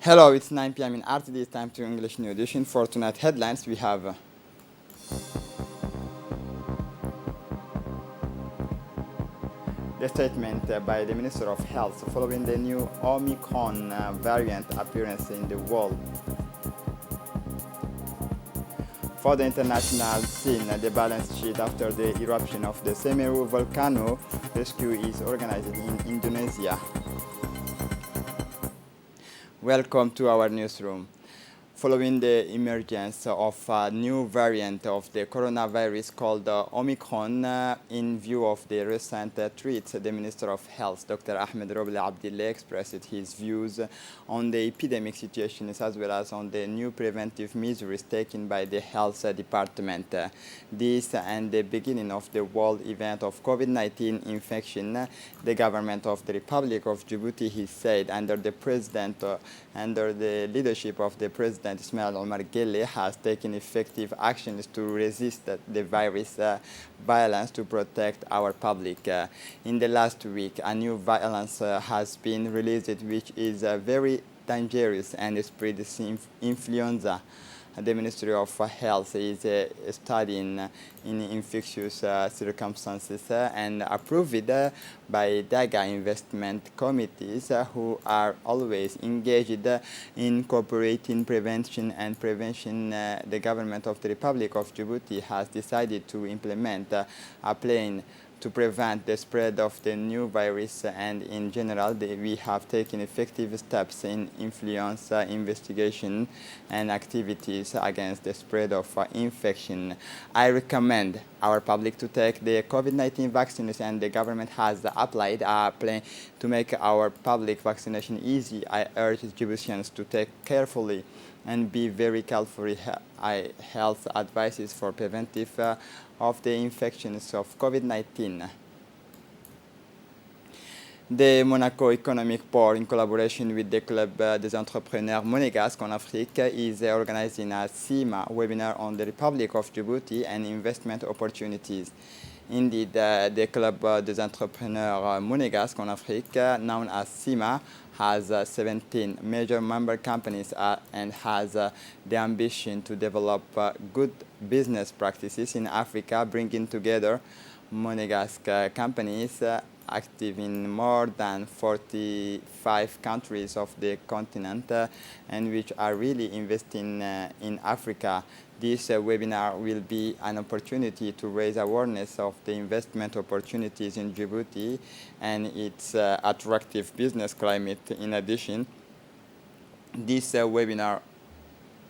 Hello, it's 9 p.m. in RTD. It's time to English New Edition. For tonight headlines, we have the statement by the Minister of Health following the new Omicron variant appearance in the world. For the international scene, the balance sheet after the eruption of the Semeru volcano, rescue is organized in Indonesia. Welcome to our newsroom. Following the emergence of a new variant of the coronavirus called Omicron, in view of the recent threats, the Minister of Health, Dr. Ahmed Roble Abdillah, expressed his views on the epidemic situation as well as on the new preventive measures taken by the Health Department. This and the beginning of the world event of COVID-19 infection, the government of the Republic of Djibouti, he said, under the leadership of the President Ismail Omar Guelleh, has taken effective actions to resist the virus violence to protect our public. In the last week, a new violence has been released, which is very dangerous and spreads influenza. The Ministry of Health is studying in infectious circumstances and approved by DAGA investment committees who are always engaged in cooperating prevention. The government of the Republic of Djibouti has decided to implement a plan to prevent the spread of the new virus, and in general we have taken effective steps in influenza investigation and activities against the spread of infection. I recommend our public to take the COVID-19 vaccines, and the government has applied a plan to make our public vaccination easy. I urge Djiboutians to take carefully and be very careful health advices for preventive of the infections of COVID-19. The Monaco Economic Board, in collaboration with the Club des Entrepreneurs Monégasques en Afrique, is organizing a CIMA webinar on the Republic of Djibouti and investment opportunities. Indeed, the Club des Entrepreneurs Monégasques en Afrique, known as CIMA, has 17 major member companies and has the ambition to develop good business practices in Africa, bringing together Monégasque companies active in more than 45 countries of the continent and which are really investing in Africa. This webinar will be an opportunity to raise awareness of the investment opportunities in Djibouti and its attractive business climate. In addition, this webinar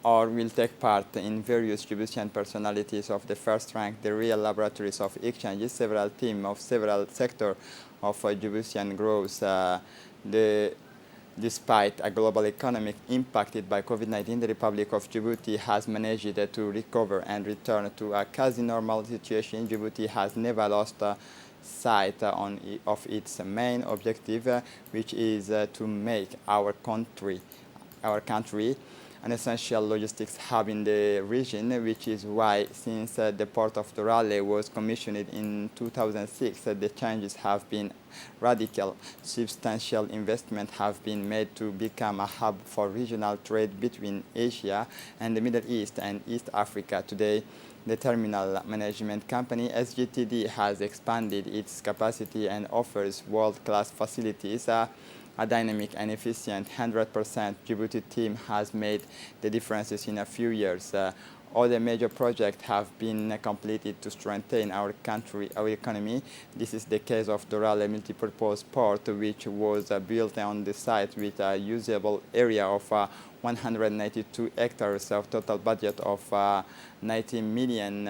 will take part in various Djiboutian personalities of the first rank, the real laboratories of exchanges, several teams of several sectors of Djiboutian growth. Despite a global economic impacted by COVID-19, the Republic of Djibouti has managed to recover and return to a quasi-normal situation. Djibouti has never lost sight of its main objective, which is to make our country an essential logistics hub in the region, which is why, since the port of Dorale was commissioned in 2006, the changes have been radical. Substantial investment have been made to become a hub for regional trade between Asia and the Middle East and East Africa. Today, the terminal management company SGTD has expanded its capacity and offers world-class facilities. A dynamic and efficient 100% Djibouti team has made the differences in a few years. All the major projects have been completed to strengthen our economy. This is the case of Dorale Multipurpose Port, which was built on the site with a usable area of 192 hectares of total budget of 90 million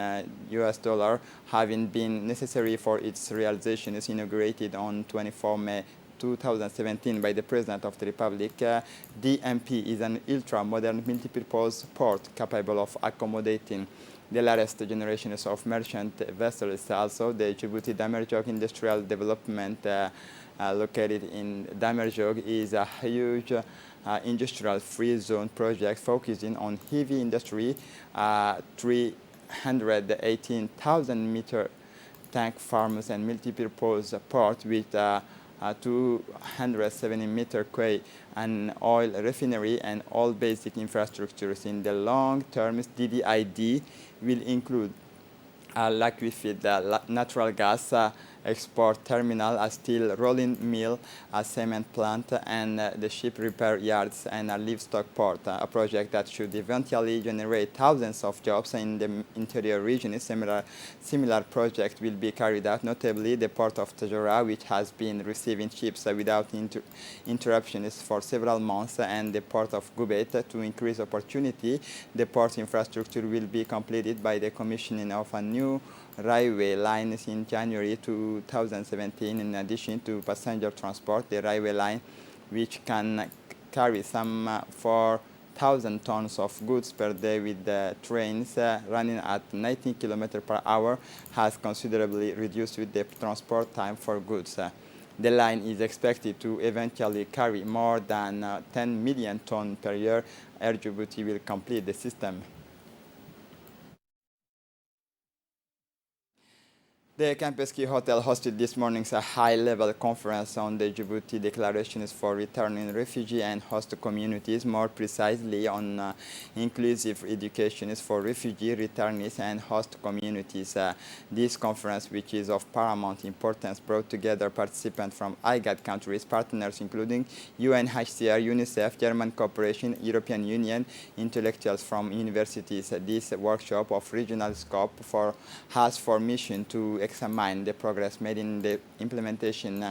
US dollar, having been necessary for its realization. Is inaugurated on 24 May 2017 by the President of the Republic. DMP is an ultra-modern multi-purpose port capable of accommodating the latest generations of merchant vessels. Also, the Djibouti Damerjog Industrial Development located in Damerjog is a huge industrial free zone project focusing on heavy industry, 318,000 meter tank farms and multi-purpose port with a 270-meter quay, an oil refinery, and all basic infrastructures. In the long term, DDID will include a liquefied natural gas export terminal, a steel rolling mill, a cement plant, and the ship repair yards and a livestock port, a project that should eventually generate thousands of jobs in the interior region. Similar project will be carried out, notably the port of Tajora, which has been receiving ships without interruptions for several months, and the port of Gubet. To increase opportunity, the port infrastructure will be completed by the commissioning of a new railway lines in January 2017. In addition to passenger transport, the railway line, which can carry some 4,000 tons of goods per day with the trains running at 19 km per hour, has considerably reduced with the transport time for goods. The line is expected to eventually carry more than 10 million tons per year. Air Djibouti will complete the system. The Campus Key Hotel hosted this morning's high-level conference on the Djibouti Declarations for Returning Refugee and Host Communities, more precisely on inclusive education for refugee, returnees, and host communities. This conference, which is of paramount importance, brought together participants from IGAD countries, partners including UNHCR, UNICEF, German Cooperation, European Union, intellectuals from universities. This workshop of regional scope has for mission to examine the progress made in the implementation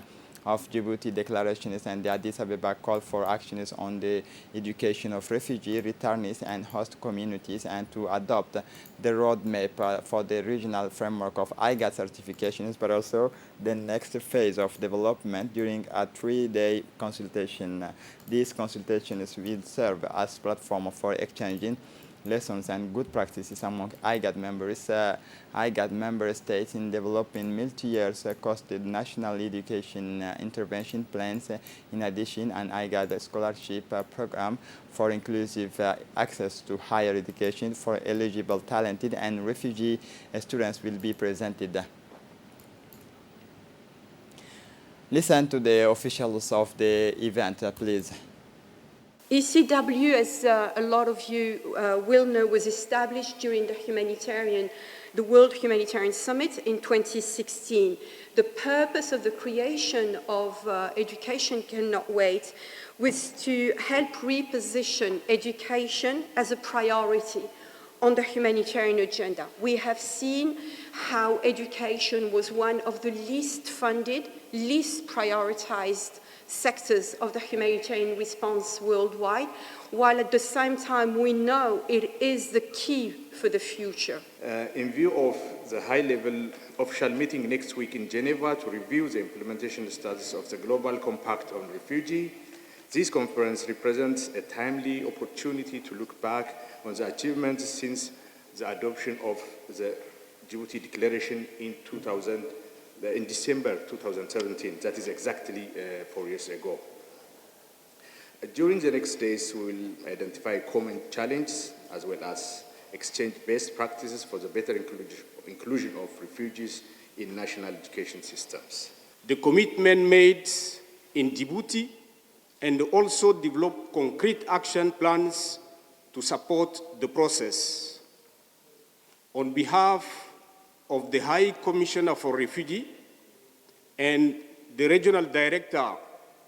of Djibouti declarations and the Addis Ababa call for actions on the education of refugee, returnees, and host communities, and to adopt the roadmap for the regional framework of IGAD certifications, but also the next phase of development during a 3-day consultation. These consultations will serve as platform for exchanging lessons and good practices among IGAD members, IGAD member states in developing multi-year costed national education intervention plans. In addition, an IGAD scholarship program for inclusive access to higher education for eligible, talented, and refugee students will be presented. Listen to the officials of the event, please. ECW, as a lot of you will know, was established during the World Humanitarian Summit in 2016. The purpose of the creation of Education Cannot Wait was to help reposition education as a priority on the humanitarian agenda. We have seen how education was one of the least funded, least prioritized sectors of the humanitarian response worldwide, while at the same time we know it is the key for the future. In view of the high-level official meeting next week in Geneva to review the implementation status of the Global Compact on Refugee, this conference represents a timely opportunity to look back on the achievements since the adoption of the Djibouti Declaration in December 2017. That is exactly 4 years ago. During the next days, we will identify common challenges as well as exchange best practices for the better inclusion of refugees in national education systems. The commitment made in Djibouti and also develop concrete action plans to support the process. On behalf of the High Commissioner for Refugee and the Regional Director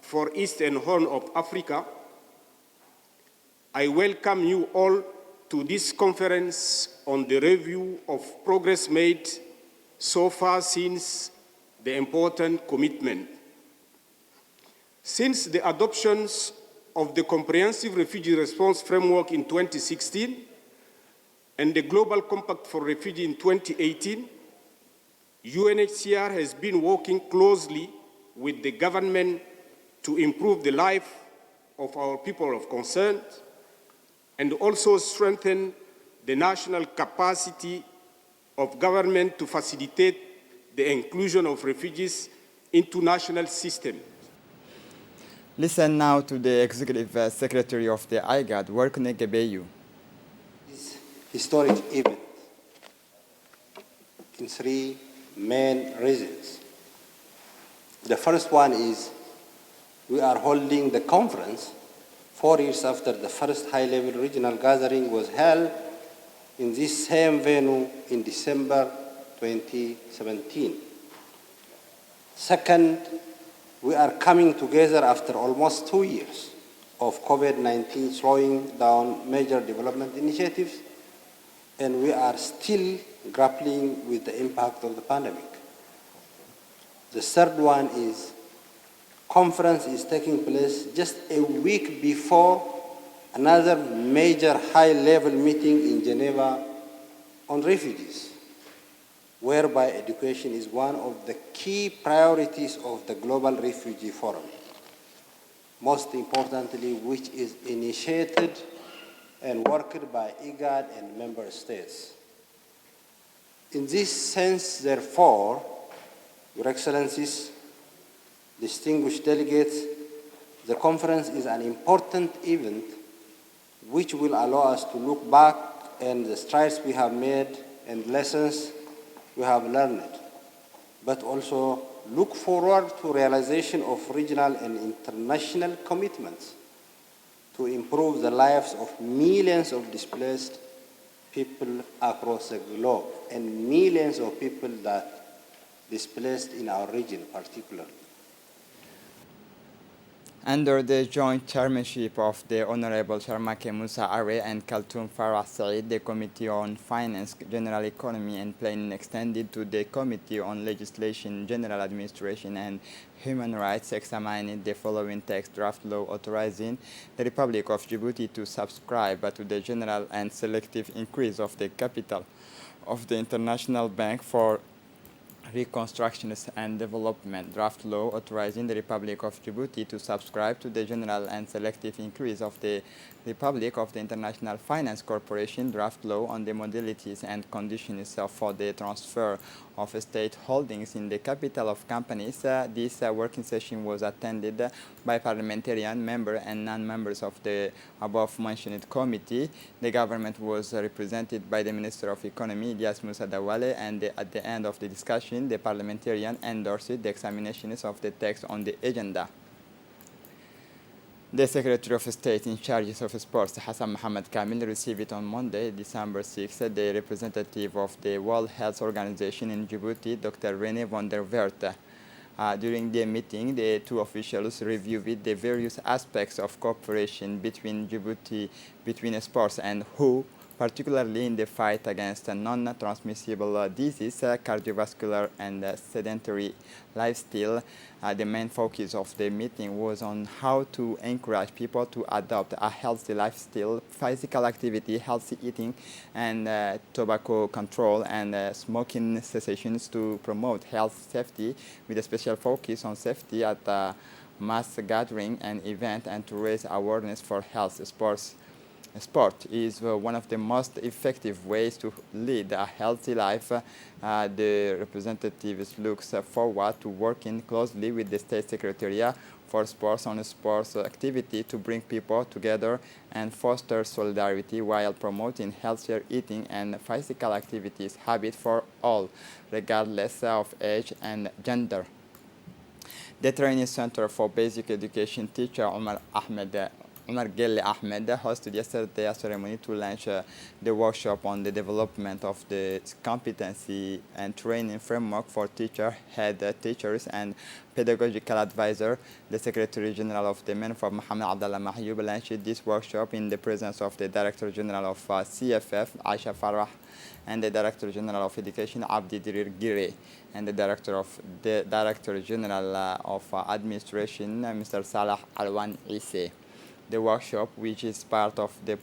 for East and Horn of Africa, I welcome you all to this conference on the review of progress made so far since the important commitment. Since the adoption of the Comprehensive Refugee Response Framework in 2016 and the Global Compact for Refugee in 2018, UNHCR has been working closely with the government to improve the life of our people of concern and also strengthen the national capacity of government to facilitate the inclusion of refugees into national systems. Listen now to the Executive Secretary of the IGAD, Workne Gebeyu. This historic event in three main reasons. The first one is we are holding the conference 4 years after the first high-level regional gathering was held in this same venue in December 2017. Second, we are coming together after almost 2 years of COVID-19 slowing down major development initiatives, and we are still grappling with the impact of the pandemic. The third one is conference is taking place just a week before another major high-level meeting in Geneva on refugees, whereby education is one of the key priorities of the Global Refugee Forum, most importantly, which is initiated and worked by IGAD and member states. In this sense, therefore, Your Excellencies, distinguished delegates, the conference is an important event which will allow us to look back and the strides we have made and lessons we have learned, but also look forward to realization of regional and international commitments to improve the lives of millions of displaced people across the globe and millions of people that displaced in our region particularly. Under the joint chairmanship of the Honorable Sharmake Musa Are and Kaltoum Farah Said, the Committee on Finance, General Economy and Planning extended to the Committee on Legislation, General Administration and Human Rights examining the following text draft law authorizing the Republic of Djibouti to subscribe to the general and selective increase of the capital of the International Bank for Reconstruction and Development, draft law authorizing the Republic of Djibouti to subscribe to the general and selective increase of the Republic of the International Finance Corporation, draft law on the modalities and conditions for the transfer of state holdings in the capital of companies. This working session was attended by parliamentarian members and non-members of the above-mentioned committee. The government was represented by the Minister of Economy, Ilyas Musa Dawale, and at the end of the discussion, the parliamentarian endorsed the examinations of the text on the agenda. The Secretary of State in charge of sports, Hassan Mohamed Kamil, received it on Monday, December 6, the representative of the World Health Organization in Djibouti, Dr. René van der Wert. During the meeting, the two officials reviewed the various aspects of cooperation between Djibouti, between sports and WHO, particularly in the fight against non-transmissible disease, cardiovascular and sedentary lifestyle. The main focus of the meeting was on how to encourage people to adopt a healthy lifestyle, physical activity, healthy eating, and tobacco control and smoking cessations to promote health safety, with a special focus on safety at mass gathering and event, and to raise awareness for health. Sport is one of the most effective ways to lead a healthy life. The representatives looks forward to working closely with the State Secretariat for Sports on sports activity to bring people together and foster solidarity while promoting healthier eating and physical activities habit for all, regardless of age and gender. The Training Center for Basic Education teacher Omar Gelle Ahmed hosted yesterday a ceremony to launch the workshop on the development of the competency and training framework for head teachers and pedagogical advisor. The Secretary General of the MENFOB, Mohamed Abdallah Mahyoub, launched this workshop in the presence of the Director General of CFF, Aisha Farah, and the Director General of Education, Abdi Dirir Gire, and the Director General of Administration, Mr. Salah Alwan Isse. The workshop, which is part of the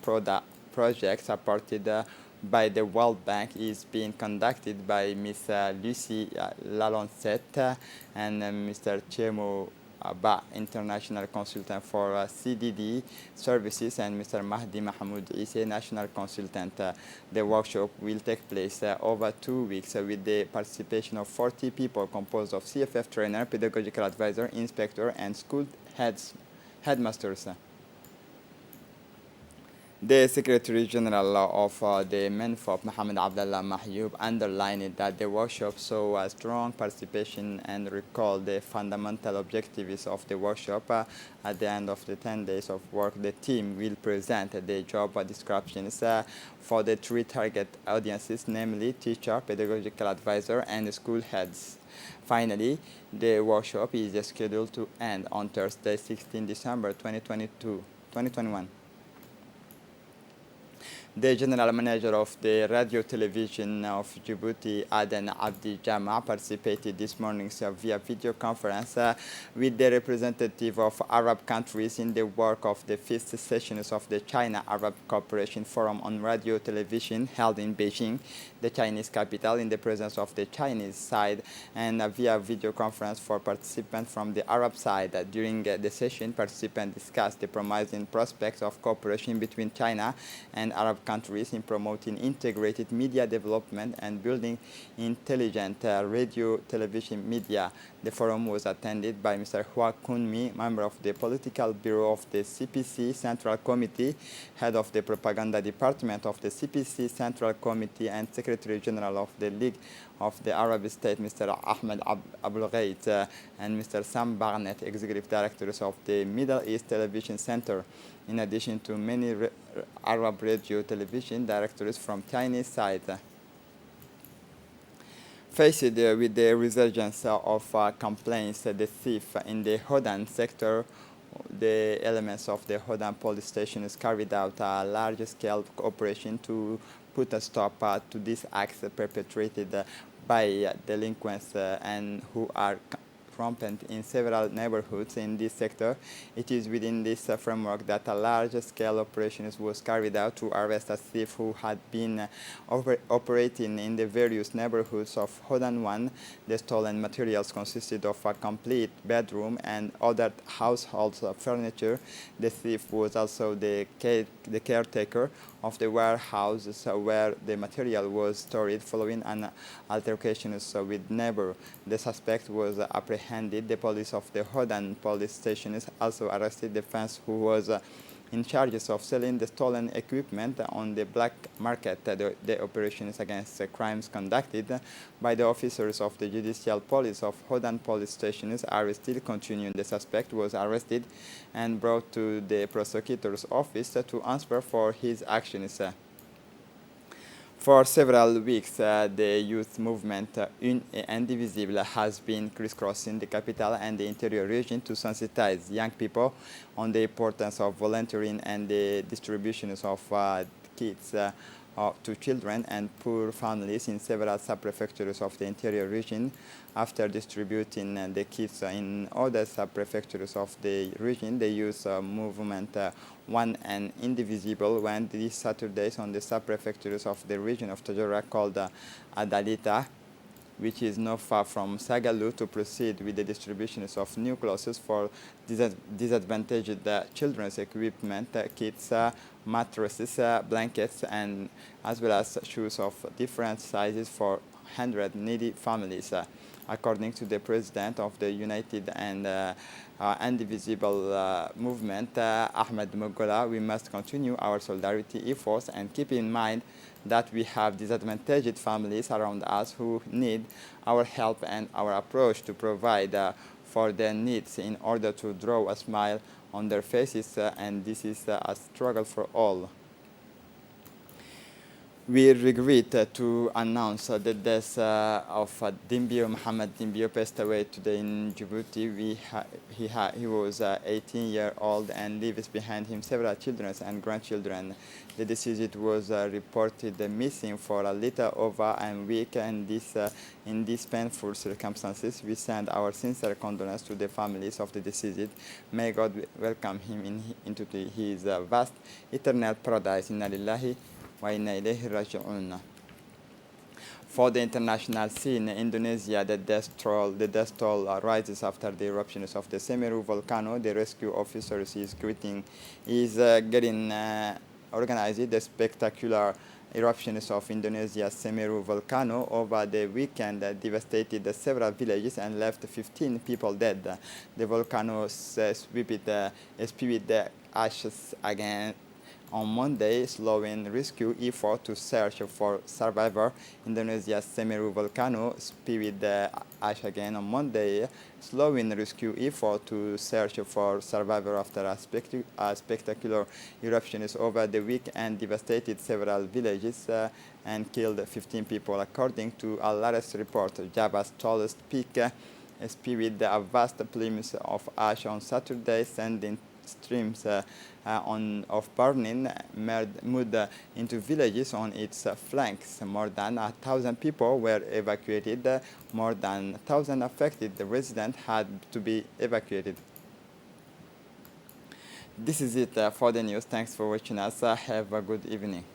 project supported by the World Bank, is being conducted by Ms. Lucie Laloncette and Mr. Chemo Ba, International Consultant for CDD Services, and Mr. Mahdi Mahmoud Isse, National Consultant. The workshop will take place over 2 weeks with the participation of 40 people composed of CFF trainer, pedagogical advisor, inspector, and school headmasters. The Secretary General of the MENFOP, Mohammed Abdullah Mahyoub, underlined that the workshop saw a strong participation and recalled the fundamental objectives of the workshop. At the end of the 10 days of work, the team will present the job descriptions for the three target audiences, namely teacher, pedagogical advisor, and school heads. Finally, the workshop is scheduled to end on Thursday, 16 December 2021. The General Manager of the Radio Television of Djibouti, Aden Abdi Jama, participated this morning via video conference with the representative of Arab countries in the work of the fifth sessions of the China-Arab Cooperation Forum on Radio Television held in Beijing, the Chinese capital, in the presence of the Chinese side, and via video conference for participants from the Arab side. During the session, participants discussed the promising prospects of cooperation between China and Arab countries in promoting integrated media development and building intelligent radio television media. The forum was attended by Mr. Hua Kunmi, member of the Political Bureau of the CPC Central Committee, head of the Propaganda Department of the CPC Central Committee, and Secretary General of the League of the Arab States, Mr. Ahmed Abul Ghait, and Mr. Sam Barnett, Executive Directors of the Middle East Television Center, in addition to many Arab radio television directors from Chinese side. Faced with the resurgence of complaints, the thief in the Hodan sector, the elements of the Hodan police station has carried out a large-scale operation to put a stop to these acts perpetrated by delinquents and who are rampant in several neighborhoods in this sector. It is within this framework that a large-scale operation was carried out to arrest a thief who had been operating in the various neighborhoods of Hodan 1. The stolen materials consisted of a complete bedroom and other household furniture. The thief was also the caretaker of the warehouses where the material was stored following an altercation with neighbor. The suspect was apprehended. The police of the Hodan police station also arrested the fence who was in charge of selling the stolen equipment on the black market. The operations against crimes conducted by the officers of the judicial police of Hodan police stations are still continuing. The suspect was arrested and brought to the prosecutor's office to answer for his actions. For several weeks, the youth movement Indivisible has been crisscrossing the capital and the interior region to sensitize young people on the importance of volunteering and the distributions of kits to children and poor families in several sub-prefectures of the interior region. After distributing the kits in other sub-prefectures of the region, the youth movement One and Indivisible went these Saturdays on the sub-prefectures of the region of Tajora called Adalita, which is not far from Sagalu, to proceed with the distributions of new clothes for disadvantaged children's equipment, kits, mattresses, blankets, and as well as shoes of different sizes for 100 needy families. According to the president of the United and Indivisible movement, Ahmed Mogola, we must continue our solidarity efforts and keep in mind that we have disadvantaged families around us who need our help and our approach to provide for their needs in order to draw a smile on their faces, and this is a struggle for all. We regret to announce the death of Dimbio Mohammed Dimbio, passed away today in Djibouti. He was 18-year-old and leaves behind him several children and grandchildren. The deceased was reported missing for a little over a week, and in these painful circumstances, we send our sincere condolences to the families of the deceased. May God welcome him into his vast eternal paradise. Inna lillahi wa inna ilayhi raji'un. For the international scene, Indonesia, the death toll rises after the eruptions of the Semeru volcano. The rescue officers is getting organized the spectacular eruptions of Indonesia's Semeru volcano over the weekend devastated several villages and left 15 people dead. The volcano spewed the ashes on Monday, slowing rescue effort to search for survivors. Indonesia's Semeru volcano spewed ash again on Monday, slowing rescue effort to search for survivors after a spectacular eruption over the week and devastated several villages and killed 15 people, according to a latest report. Java's tallest peak spewed a vast plumes of ash on Saturday, sending streams of burning mud into villages on its flanks. More than 1,000 people were evacuated. More than 1,000 affected residents had to be evacuated. This is it for the news. Thanks for watching us. Have a good evening.